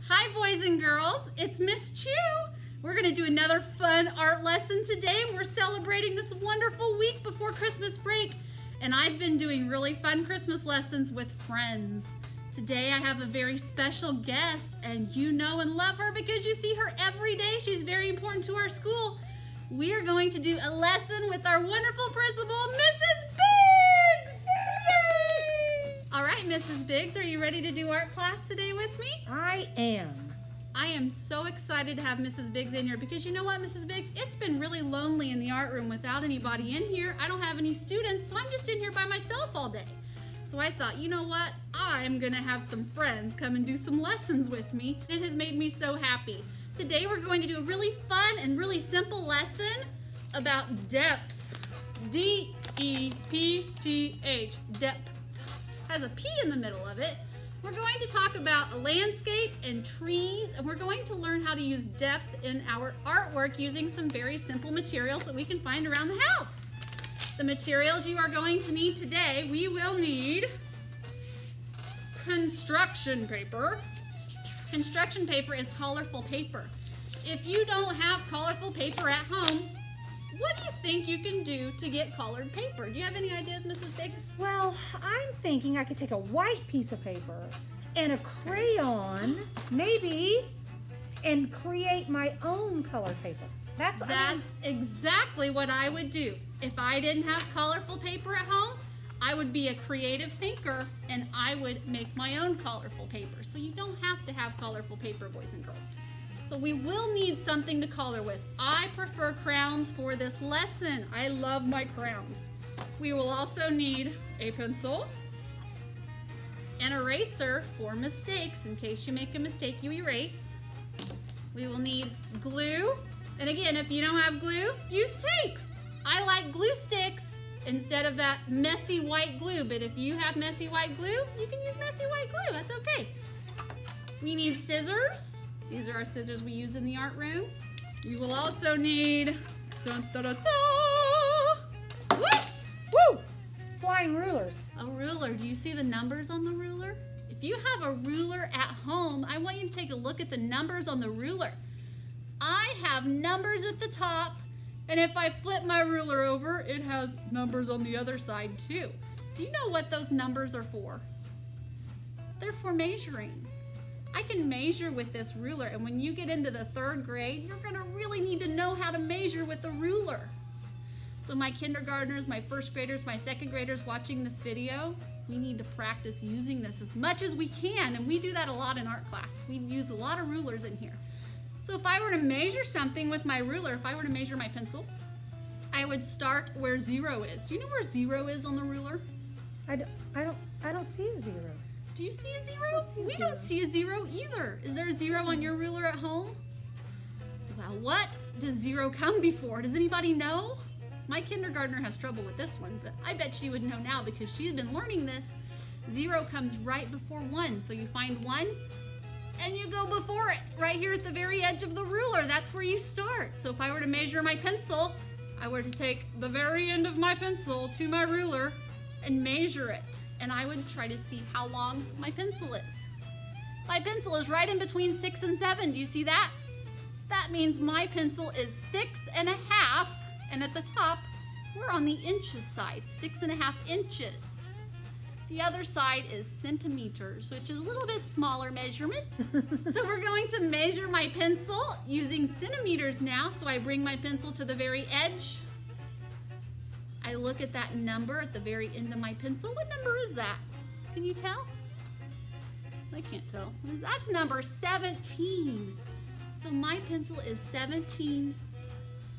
Hi boys and girls, it's Miss Chu. We're gonna do another fun art lesson today. We're celebrating this wonderful week before Christmas break, and I've been doing really fun Christmas lessons with friends. Today I have a very special guest, and you know and love her because you see her every day. She's very important to our school. We are going to do a lesson with our wonderful principal, Mrs. Biggs! Yay! All right, Mrs. Biggs, are you ready to do art class today with me? I am. I am so excited to have Mrs. Biggs in here because you know what, Mrs. Biggs? It's been really lonely in the art room without anybody in here. I don't have any students, so I'm just in here by myself all day. So I thought, you know what? I'm gonna have some friends come and do some lessons with me. It has made me so happy. Today we're going to do a really fun and really simple lesson about depth. D-E-P-T-H, depth. Has a P in the middle of it. We're going to talk about a landscape and trees, and we're going to learn how to use depth in our artwork using some very simple materials that we can find around the house. The materials you are going to need today, we will need construction paper. Construction paper is colorful paper. If you don't have colorful paper at home, what do you think you can do to get colored paper? Do you have any ideas, Mrs. Biggs? Well, I'm thinking I could take a white piece of paper and a crayon, maybe, and create my own colored paper. That's exactly what I would do. If I didn't have colorful paper at home, I would be a creative thinker and I would make my own colorful paper. So you don't have to have colorful paper, boys and girls. So we will need something to color with. I prefer crowns for this lesson. I love my crowns. We will also need a pencil, an eraser for mistakes. In case you make a mistake, you erase. We will need glue. And again, if you don't have glue, use tape. I like glue sticks instead of that messy white glue, but if you have messy white glue, you can use messy white glue, that's okay. We need scissors. These are our scissors we use in the art room. You will also need, dun, da, da, da. Woo! Flying rulers. A ruler. Do you see the numbers on the ruler? If you have a ruler at home, I want you to take a look at the numbers on the ruler. I have numbers at the top, and if I flip my ruler over, it has numbers on the other side too. Do you know what those numbers are for? They're for measuring. I can measure with this ruler, and when you get into the 3rd grade, you're gonna really need to know how to measure with the ruler. So my kindergartners, my 1st graders, my 2nd graders watching this video, we need to practice using this as much as we can, and we do that a lot in art class. We use a lot of rulers in here. So if I were to measure something with my ruler, if I were to measure my pencil, I would start where 0 is. Do you know where 0 is on the ruler? I don't see a 0. Do you see a 0? We don't see a 0 either. Is there a 0 on your ruler at home? Well, what does 0 come before? Does anybody know? My kindergartner has trouble with this one, but I bet she would know now because she's been learning this. 0 comes right before 1. So you find 1 and you go before it, right here at the very edge of the ruler. That's where you start. So if I were to measure my pencil, I were to take the very end of my pencil to my ruler and measure it. And I would try to see how long my pencil is. My pencil is right in between 6 and 7. Do you see that? That means my pencil is 6.5, and at the top, we're on the inches side, 6.5 inches. The other side is centimeters, which is a little bit smaller measurement. So we're going to measure my pencil using centimeters now. So I bring my pencil to the very edge. I look at that number at the very end of my pencil. What number is that? Can you tell? I can't tell. That's number 17. So my pencil is 17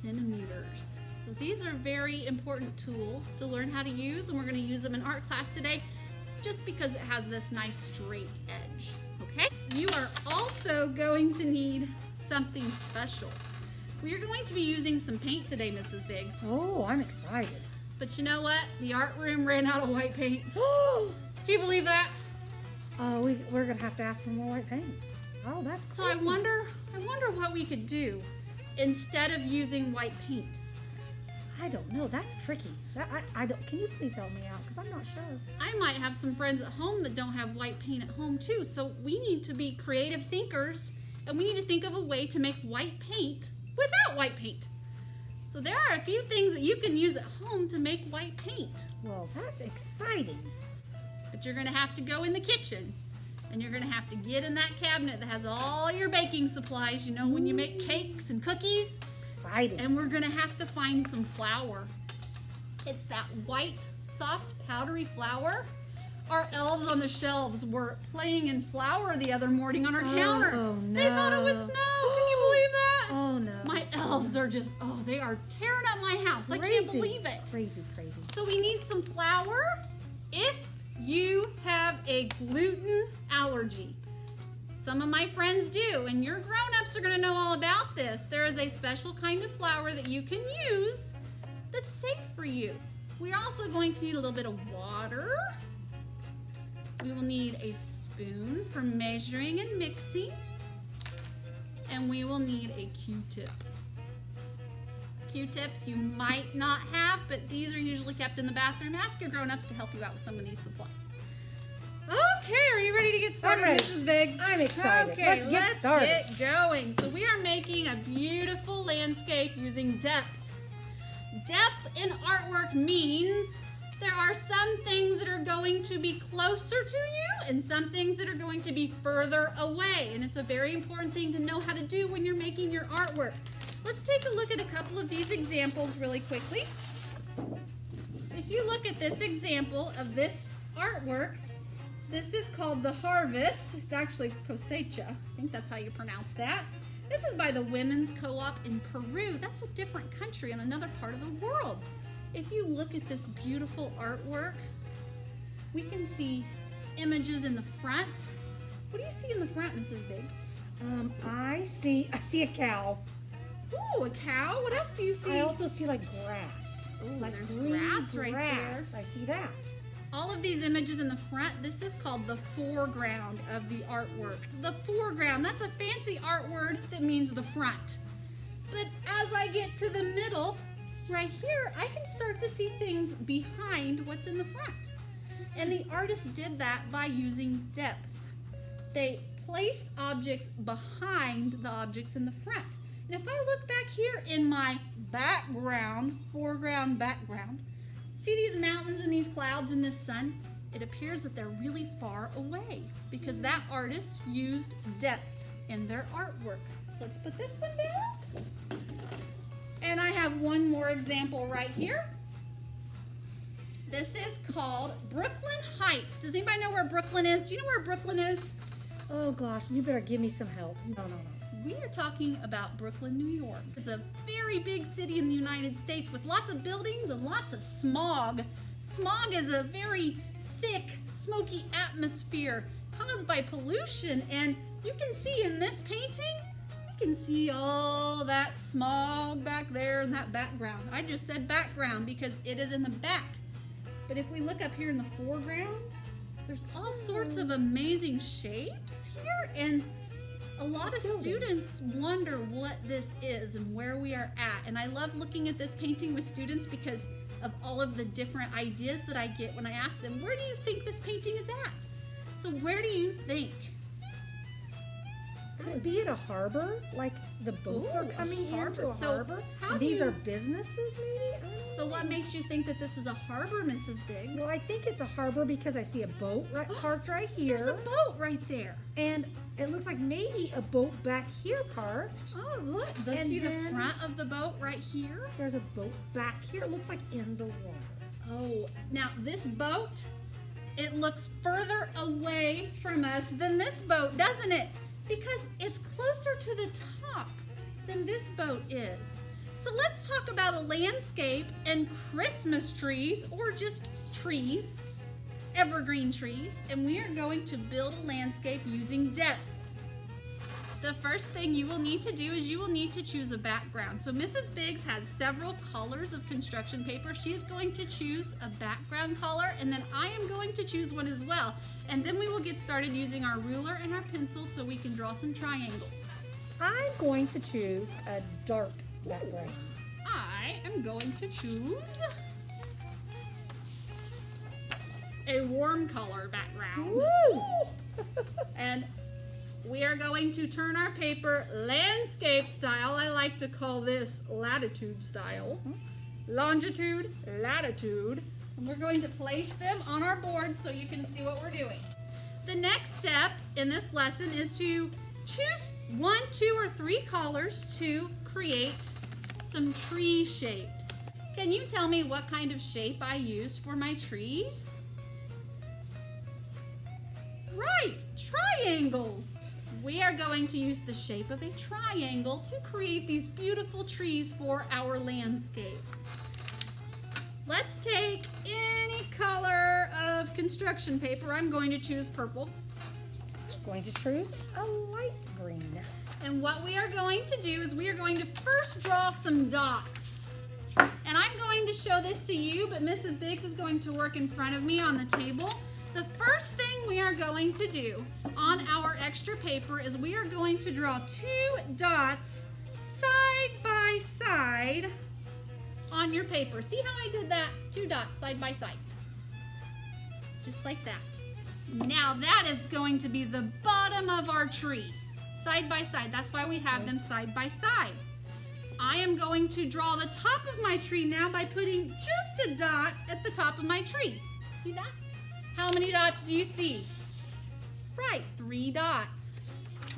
centimeters. So these are very important tools to learn how to use, and we're going to use them in art class today just because it has this nice straight edge, okay? You are also going to need something special. We are going to be using some paint today, Mrs. Biggs. Oh, I'm excited. But you know what? The art room ran out of white paint. Can you believe that? Oh, we're gonna have to ask for more white paint. Oh, that's crazy. So I wonder what we could do instead of using white paint. I don't know. That's tricky. I don't. Can you please help me out? Because I'm not sure. I might have some friends at home that don't have white paint at home too. So we need to be creative thinkers, and we need to think of a way to make white paint without white paint. So there are a few things that you can use at home to make white paint. Well, that's exciting. But you're gonna have to go in the kitchen, and you're gonna have to get in that cabinet that has all your baking supplies, you know, when you make cakes and cookies. Exciting. And we're gonna have to find some flour. It's that white, soft, powdery flour. Our elves on the shelves were playing in flour the other morning on our counter. Oh no. They thought it was snow. Can you believe that? Oh no. My elves are just, oh, they are tearing up my house. Crazy. I can't believe it. Crazy, crazy. So we need some flour if you have a gluten allergy. Some of my friends do, and your grown-ups are gonna know all about this. There is a special kind of flour that you can use that's safe for you. We're also going to need a little bit of water. We will need a spoon for measuring and mixing. And we will need a Q-tip. Q-tips you might not have, but these are usually kept in the bathroom. Ask your grown-ups to help you out with some of these supplies. Okay, are you ready to get started, I'm ready. Mrs. Biggs? I'm excited. Okay, Let's get get going. So we are making a beautiful landscape using depth. Depth in artwork means there are some things that are going to be closer to you and some things that are going to be further away. And it's a very important thing to know how to do when you're making your artwork. Let's take a look at a couple of these examples really quickly. If you look at this example of this artwork, this is called The Harvest. It's actually cosecha. I think that's how you pronounce that. This is by the Women's Co-op in Peru. That's a different country in another part of the world. If you look at this beautiful artwork, we can see images in the front. What do you see in the front, Mrs. Biggs? I see a cow. Ooh, a cow. What else do you see? I also see like grass. Ooh, Like there's green grass right there. I see that. All of these images in the front, this is called the foreground of the artwork. The foreground, that's a fancy art word that means the front. But as I get to the middle, right here, I can start to see things behind what's in the front. And the artist did that by using depth. They placed objects behind the objects in the front. And if I look back here in my background, foreground, background, see these mountains and these clouds and this sun? It appears that they're really far away because that artist used depth in their artwork. So let's put this one down. And I have one more example right here. This is called Brooklyn Heights. Does anybody know where Brooklyn is? Do you know where Brooklyn is? Oh gosh, you better give me some help. No. We are talking about Brooklyn, New York. It's a very big city in the United States with lots of buildings and lots of smog. Smog is a very thick, smoky atmosphere caused by pollution. And you can see in this painting, you can see all that smog back there in that background. I just said background because it is in the back. But if we look up here in the foreground, there's all sorts of amazing shapes here, and a lot of students wonder what this is and where we are at. And I love looking at this painting with students because of all of the different ideas that I get when I ask them, where do you think this painting is at? So where do you think? Could it be at a harbor? Like the boats are coming into a harbor? How These are businesses maybe? So what makes you think that this is a harbor, Mrs. Biggs? Well, I think it's a harbor because I see a boat parked right here. There's a boat right there. And it looks like maybe a boat back here parked. Oh, look. Let's see the front of the boat right here. There's a boat back here. It looks like in the water. Oh, now this boat, it looks further away from us than this boat, doesn't it? Because it's closer to the top than this boat is. So let's talk about a landscape and Christmas trees, or just trees, evergreen trees, and we are going to build a landscape using depth. The first thing you will need to do is you will need to choose a background. So Mrs. Biggs has several colors of construction paper. She is going to choose a background color, and then I am going to choose one as well. And then we will get started using our ruler and our pencil so we can draw some triangles. I'm going to choose a dark background. I am going to choose a warm color background. Woo! And we are going to turn our paper landscape style. I like to call this latitude style. Longitude, latitude. And we're going to place them on our board so you can see what we're doing. The next step in this lesson is to choose 1, 2, or 3 colors to create some tree shapes. Can you tell me what kind of shape I used for my trees? Right, triangles. We are going to use the shape of a triangle to create these beautiful trees for our landscape. Let's take any color of construction paper. I'm going to choose purple. I'm going to choose a light green. And what we are going to do is we are going to first draw some dots. And I'm going to show this to you, but Mrs. Biggs is going to work in front of me on the table. The first thing we are going to do on our extra paper is we are going to draw 2 dots side by side on your paper. See how I did that? 2 dots side by side. Just like that. Now that is going to be the bottom of our tree. Side by side. That's why we have them side by side. I am going to draw the top of my tree now by putting just a dot at the top of my tree. See that? How many dots do you see? Right, 3 dots.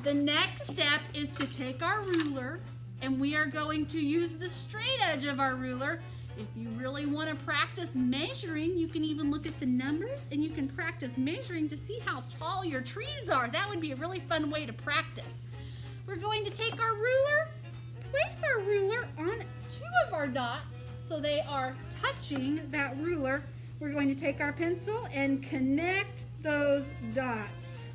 The next step is to take our ruler and we are going to use the straight edge of our ruler. If you really want to practice measuring, you can even look at the numbers and you can practice measuring to see how tall your trees are. That would be a really fun way to practice. We're going to take our ruler, place our ruler on 2 of our dots so they are touching that ruler. We're going to take our pencil and connect those dots.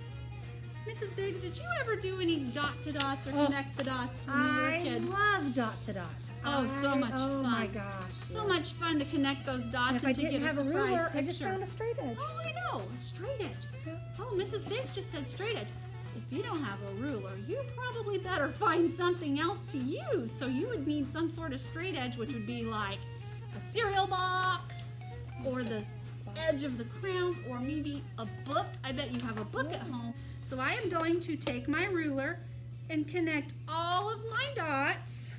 Mrs. Biggs, did you ever do any dot to dots or connect the dots when you were a kid? I love dot to dot. Oh, so much fun. Oh my gosh. So much fun to connect those dots And if and to I didn't get a have a surprise ruler, picture. I just found a straight edge. Oh, I know, a straight edge. Yeah. Oh, Mrs. Biggs just said straight edge. If you don't have a ruler, you probably better find something else to use. So you would need some sort of straight edge, which would be like a cereal box or the edge of the crowns or maybe a book. I bet you have a book at home. So I am going to take my ruler and connect all of my dots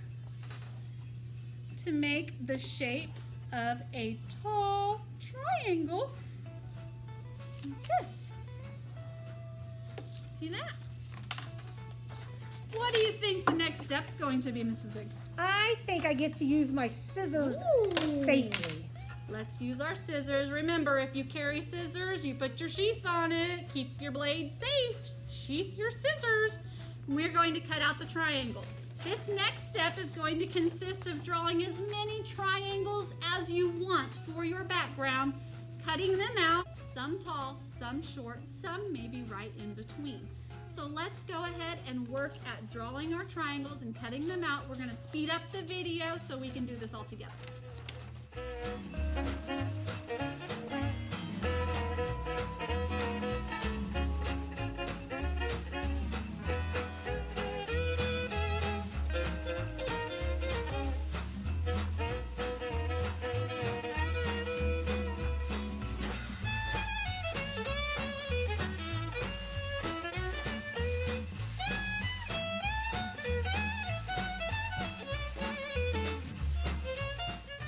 to make the shape of a tall triangle like this. See that? What do you think the next step's going to be, Mrs. Biggs? I think I get to use my scissors safely. Let's use our scissors. Remember, if you carry scissors, you put your sheath on it. Keep your blade safe. Sheath your scissors. We're going to cut out the triangle. This next step is going to consist of drawing as many triangles as you want for your background, cutting them out, some tall, some short, some maybe right in between. So let's go ahead and work at drawing our triangles and cutting them out. We're going to speed up the video so we can do this all together.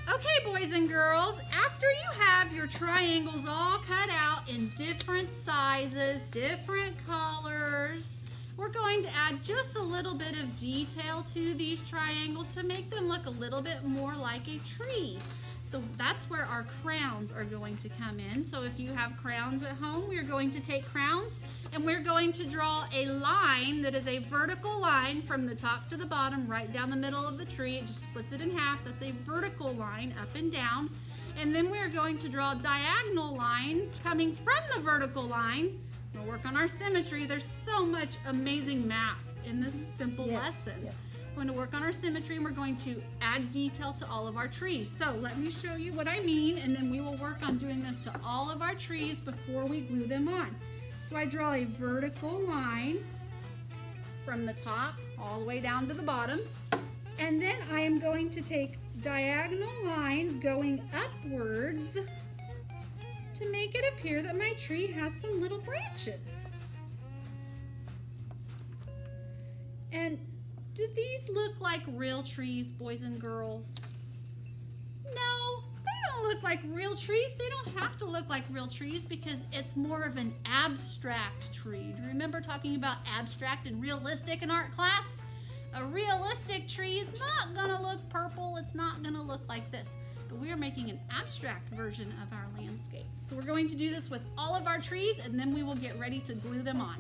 Okay, boys and girls, after you have your triangles all cut out in different sizes, different colors, we're going to add just a little bit of detail to these triangles to make them look a little bit more like a tree. So that's where our crowns are going to come in. So if you have crowns at home, we're going to take crowns and we're going to draw a line that is a vertical line from the top to the bottom, right down the middle of the tree. It just splits it in half. That's a vertical line up and down. And then we're going to draw diagonal lines coming from the vertical line. We'll work on our symmetry. There's so much amazing math in this simple lesson. Yes. We're going to work on our symmetry and we're going to add detail to all of our trees. So let me show you what I mean and then we will work on doing this to all of our trees before we glue them on. So I draw a vertical line from the top all the way down to the bottom. And then I am going to take diagonal lines going upwards to make it appear that my tree has some little branches. And do these look like real trees, boys and girls? No, they don't look like real trees. They don't have to look like real trees because it's more of an abstract tree. Do you remember talking about abstract and realistic in art class? A realistic tree is not gonna look purple. It's not gonna look like this. But we are making an abstract version of our landscape. So we're going to do this with all of our trees and then we will get ready to glue them on.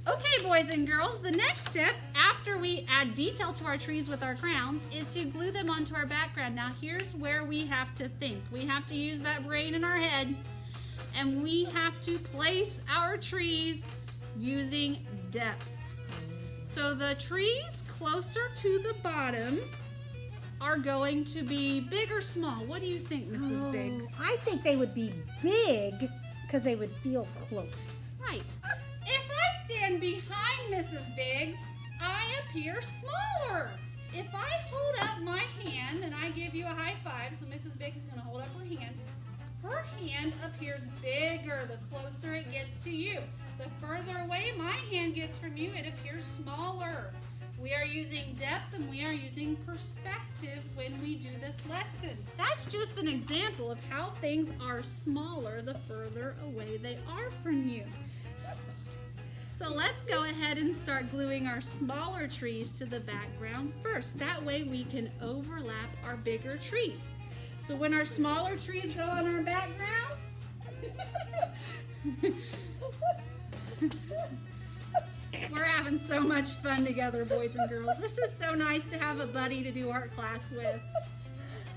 Okay, boys and girls, the next step after we add detail to our trees with our crowns is to glue them onto our background. Now here's where we have to think. We have to use that brain in our head and we have to place our trees using depth. So the trees closer to the bottom are going to be big or small. What do you think, Mrs. Biggs? I think they would be big because they would feel close. Right. If I stand behind Mrs. Biggs, I appear smaller. If I hold up my hand and I give you a high five, so Mrs. Biggs is going to hold up her hand appears bigger the closer it gets to you. The further away my hand gets from you, it appears smaller. We are using depth and we are using perspective when we do this lesson. That's just an example of how things are smaller the further away they are from you. So let's go ahead and start gluing our smaller trees to the background first. That way we can overlap our bigger trees. So when our smaller trees go on our background, we're having so much fun together, boys and girls. This is so nice to have a buddy to do art class with.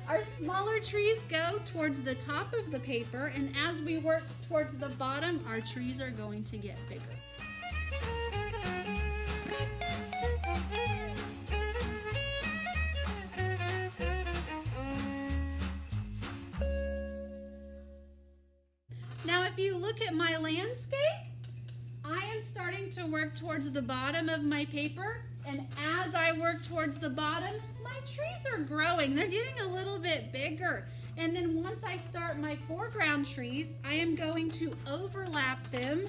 Our smaller trees go towards the top of the paper, and as we work towards the bottom, our trees are going to get bigger. Now, if you look at my landscape, I am starting to work towards the bottom of my paper, and as I work towards the bottom, my trees are growing. They're getting a little bit bigger. And then once I start my foreground trees, I am going to overlap them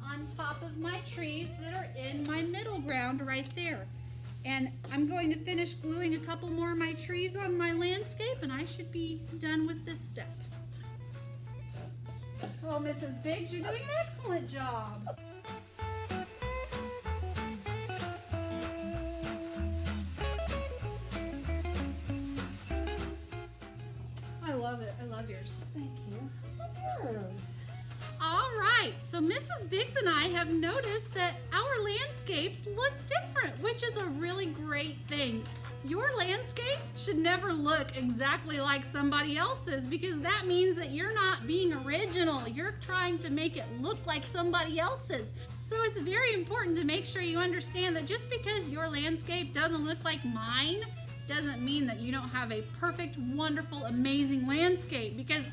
on top of my trees that are in my middle ground right there. And I'm going to finish gluing a couple more of my trees on my landscape, and I should be done with this step. Oh, Mrs. Biggs, you're doing an excellent job. I love it. I love yours. Thank you. Yours. All right, so Mrs. Biggs and I have noticed that our landscapes look different, which is a really great thing. Your landscape should never look exactly like somebody else's because that means that you're not being original. You're trying to make it look like somebody else's. So it's very important to make sure you understand that just because your landscape doesn't look like mine doesn't mean that you don't have a perfect, wonderful, amazing landscape, because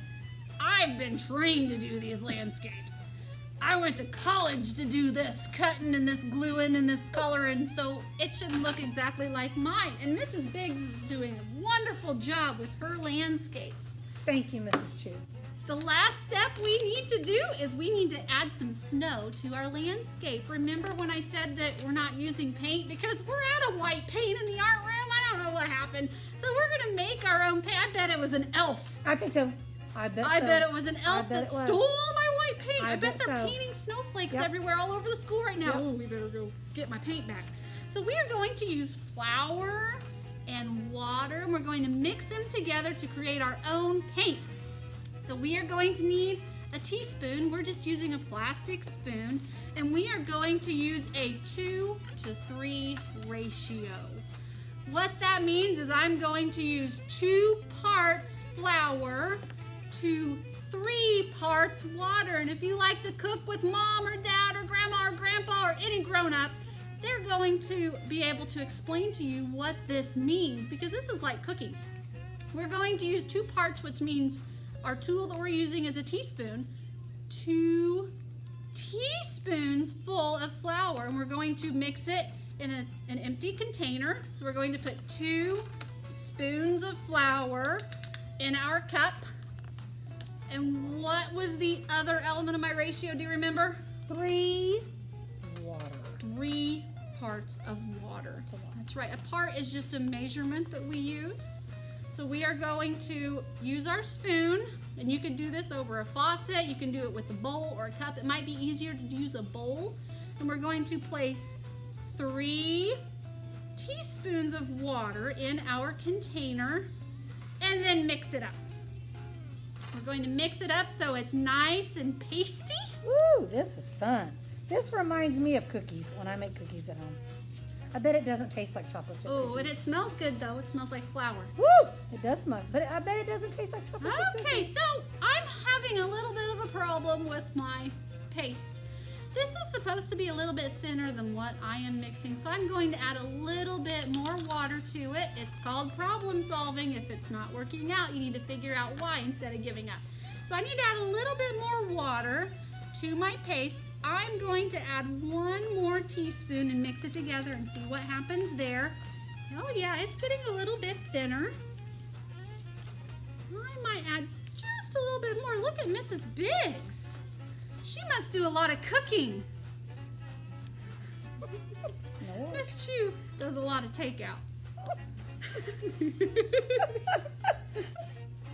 I've been trained to do these landscapes. I went to college to do this cutting and this gluing and this coloring, so it should look exactly like mine. And Mrs. Biggs is doing a wonderful job with her landscape. Thank you, Mrs. Chu. The last step we need to do is we need to add some snow to our landscape. Remember when I said that we're not using paint? Because we're out of white paint in the art room. I don't know what happened. So we're gonna make our own paint. I bet it was an elf. I think so. I bet it was an elf that stole all my white paint. I bet they're so. painting snowflakes everywhere all over the school right now. Yep. Oh, we better go get my paint back. So we are going to use flour and water, and we're going to mix them together to create our own paint. So we are going to need a teaspoon. We're just using a plastic spoon, and we are going to use a 2-to-3 ratio. What that means is I'm going to use 2 parts flour to 3 parts water. And if you like to cook with mom or dad or grandma or grandpa or any grown-up, they're going to be able to explain to you what this means, because this is like cooking. We're going to use 2 parts, which means our tool that we're using is a teaspoon, 2 teaspoons full of flour, and we're going to mix it in an empty container. So we're going to put 2 spoons of flour in our cup. And what was the other element of my ratio? Do you remember? 3 water. 3 parts of water. That's right. A part is just a measurement that we use. So we are going to use our spoon, and you can do this over a faucet. You can do it with a bowl or a cup. It might be easier to use a bowl. And we're going to place 3 teaspoons of water in our container and then mix it up. We're going to mix it up so it's nice and pasty. Woo, this is fun. This reminds me of cookies when I make cookies at home. I bet it doesn't taste like chocolate chip cookies. Oh, and it smells good though. It smells like flour. Woo! It does smell, but I bet it doesn't taste like chocolate chip cookies. Okay, so I'm having a little bit of a problem with my paste. This is supposed to be a little bit thinner than what I am mixing, so I'm going to add a little bit more water to it. It's called problem solving. If it's not working out, you need to figure out why instead of giving up. So I need to add a little bit more water to my paste. I'm going to add 1 more teaspoon and mix it together and see what happens there. Oh yeah, it's getting a little bit thinner. I might add just a little bit more. Look at Mrs. Biggs. She must do a lot of cooking. No. Miss Chew does a lot of takeout.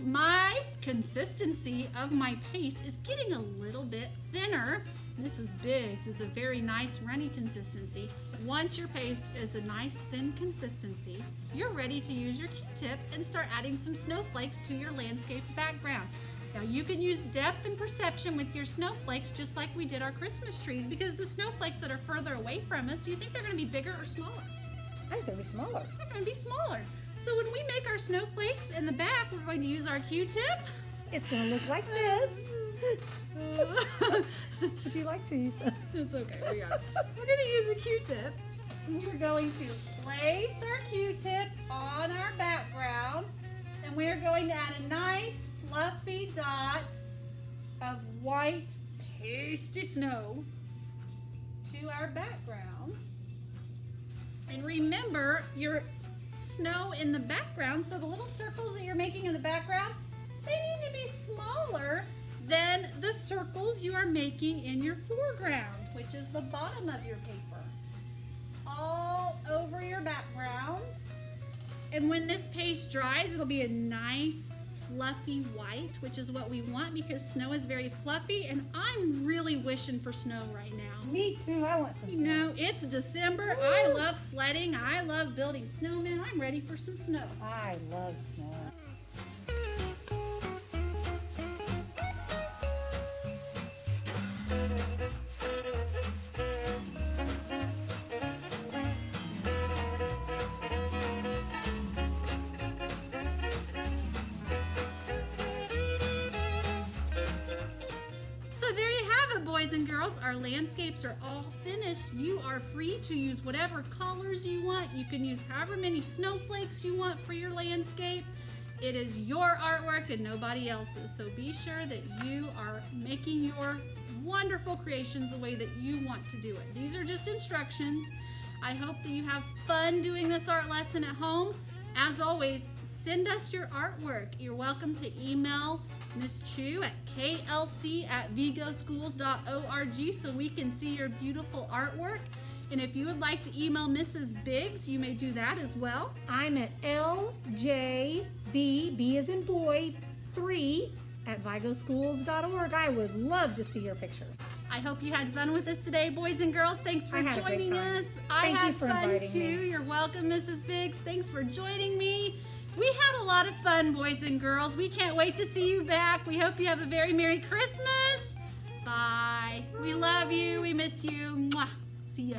My consistency of my paste is getting a little bit thinner. Mrs. Biggs is a very nice runny consistency. Once your paste is a nice thin consistency, you're ready to use your Q-tip and start adding some snowflakes to your landscape's background. Now you can use depth and perception with your snowflakes just like we did our Christmas trees, because the snowflakes that are further away from us, do you think they're going to be bigger or smaller? I think they'll be smaller. They're going to be smaller. So when we make our snowflakes in the back, we're going to use our Q-tip. It's going to look like this. Would you like to use it? It's okay, we got it. We're going to use a Q-tip. We're going to place our Q-tip on our background, and we're going to add a nice fluffy dot of white pasty snow to our background. And remember your snow in the background, so the little circles that you're making in the background, they need to be smaller than the circles you are making in your foreground, which is the bottom of your paper. All over your background. And when this paste dries, it'll be a nice fluffy white, which is what we want because snow is very fluffy, and I'm really wishing for snow right now. Me too. I want some snow. You know, it's December. Woo! I love sledding. I love building snowmen. I'm ready for some snow. I love snow. Boys and girls, our landscapes are all finished. You are free to use whatever colors you want. You can use however many snowflakes you want for your landscape. It is your artwork and nobody else's. So be sure that you are making your wonderful creations the way that you want to do it. These are just instructions. I hope that you have fun doing this art lesson at home. As always, send us your artwork. You're welcome to email Miss Chu at klc@vigoschools.org so we can see your beautiful artwork. And if you would like to email Mrs. Biggs, you may do that as well. I'm at ljb, B as in boy, 3 at vigoschools.org. I would love to see your pictures. I hope you had fun with us today, boys and girls. Thanks for joining us. I had fun too. You're welcome, Mrs. Biggs. Thanks for joining me. We had a lot of fun, boys and girls. We can't wait to see you back. We hope you have a very Merry Christmas. Bye. We love you. We miss you. Mwah. See ya.